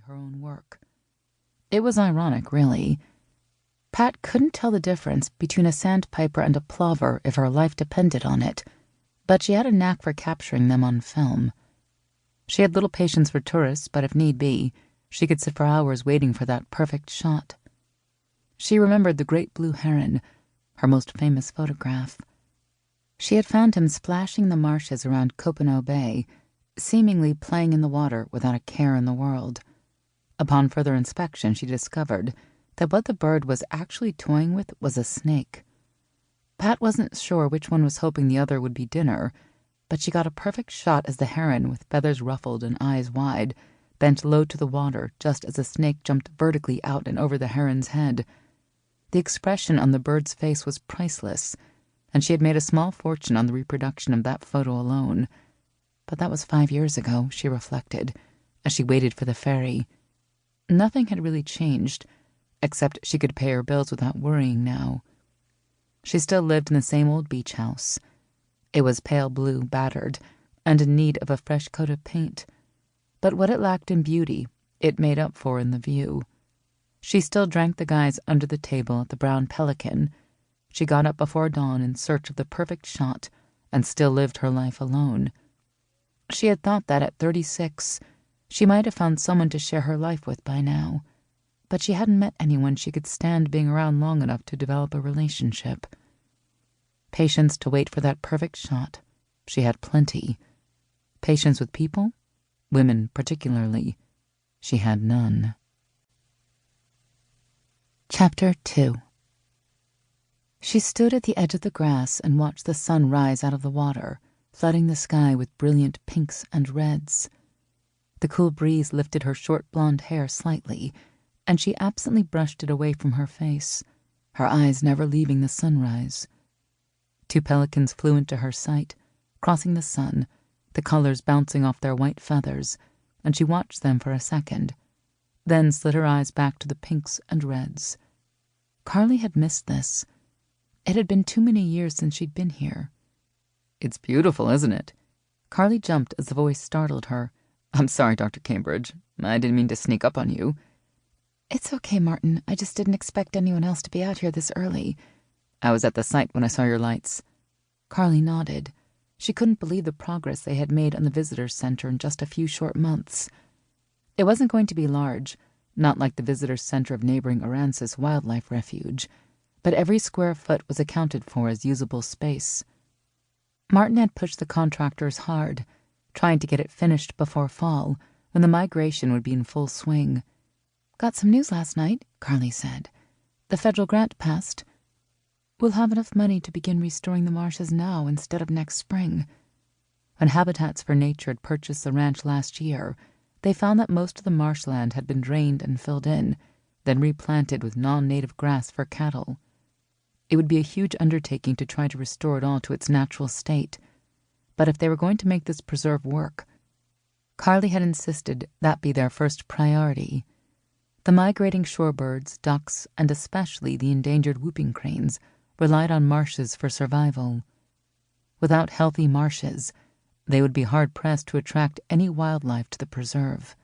her own work. It was ironic, really. Pat couldn't tell the difference between a sandpiper and a plover if her life depended on it, but she had a knack for capturing them on film. She had little patience for tourists, but if need be, she could sit for hours waiting for that perfect shot. She remembered the great blue heron, her most famous photograph. She had found him splashing the marshes around Copano Bay, seemingly playing in the water without a care in the world. Upon further inspection, she discovered that what the bird was actually toying with was a snake. Pat wasn't sure which one was hoping the other would be dinner, but she got a perfect shot as the heron, with feathers ruffled and eyes wide, bent low to the water just as the snake jumped vertically out and over the heron's head. The expression on the bird's face was priceless, and she had made a small fortune on the reproduction of that photo alone. But that was 5 years ago, she reflected, as she waited for the ferry. Nothing had really changed, except she could pay her bills without worrying now. She still lived in the same old beach house. It was pale blue, battered, and in need of a fresh coat of paint. But what it lacked in beauty, it made up for in the view. She still drank the guys under the table at the Brown Pelican. She got up before dawn in search of the perfect shot and still lived her life alone. She had thought that at 36, she might have found someone to share her life with by now, but she hadn't met anyone she could stand being around long enough to develop a relationship. Patience to wait for that perfect shot, she had plenty. Patience with people, women particularly, she had none. Chapter 2. She stood at the edge of the grass and watched the sun rise out of the water, flooding the sky with brilliant pinks and reds. The cool breeze lifted her short blonde hair slightly, and she absently brushed it away from her face, her eyes never leaving the sunrise. 2 pelicans flew into her sight, crossing the sun, the colors bouncing off their white feathers, and she watched them for a second, then slid her eyes back to the pinks and reds. Carly had missed this. It had been too many years since she'd been here. "It's beautiful, isn't it?" Carly jumped as the voice startled her. "I'm sorry, Dr. Cambridge. I didn't mean to sneak up on you." "It's okay, Martin. I just didn't expect anyone else to be out here this early." "I was at the site when I saw your lights." Carly nodded. She couldn't believe the progress they had made on the visitor's center in just a few short months. It wasn't going to be large, not like the visitor's center of neighboring Aransas Wildlife Refuge, but every square foot was accounted for as usable space. Martin had pushed the contractors hard, trying to get it finished before fall, when the migration would be in full swing. "Got some news last night," Carly said. "The federal grant passed. We'll have enough money to begin restoring the marshes now instead of next spring." When Habitats for Nature had purchased the ranch last year, they found that most of the marshland had been drained and filled in, then replanted with non-native grass for cattle. It would be a huge undertaking to try to restore it all to its natural state, but if they were going to make this preserve work, Carly had insisted that be their first priority. The migrating shorebirds, ducks, and especially the endangered whooping cranes relied on marshes for survival. Without healthy marshes, they would be hard-pressed to attract any wildlife to the preserve.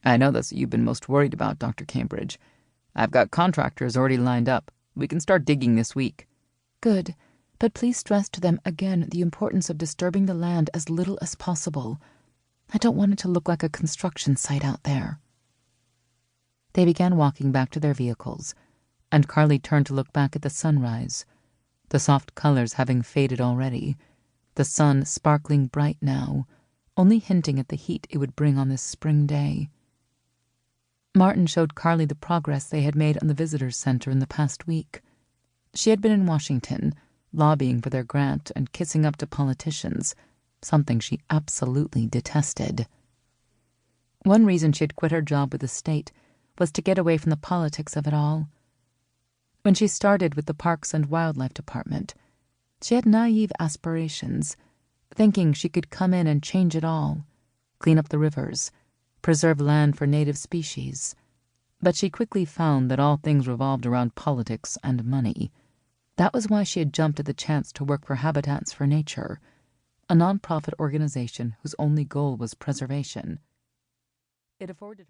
"I know that's what you've been most worried about, Dr. Cambridge. I've got contractors already lined up. We can start digging this week." "Good, but please stress to them again the importance of disturbing the land as little as possible. I don't want it to look like a construction site out there." They began walking back to their vehicles, and Carly turned to look back at the sunrise, the soft colors having faded already, the sun sparkling bright now, only hinting at the heat it would bring on this spring day. Martin showed Carly the progress they had made on the visitors' center in the past week. She had been in Washington, lobbying for their grant and kissing up to politicians, something she absolutely detested. One reason she had quit her job with the state was to get away from the politics of it all. When she started with the Parks and Wildlife Department, she had naive aspirations, thinking she could come in and change it all, clean up the rivers, preserve land for native species. But she quickly found that all things revolved around politics and money. That was why she had jumped at the chance to work for Habitats for Nature, a nonprofit organization whose only goal was preservation. It afforded her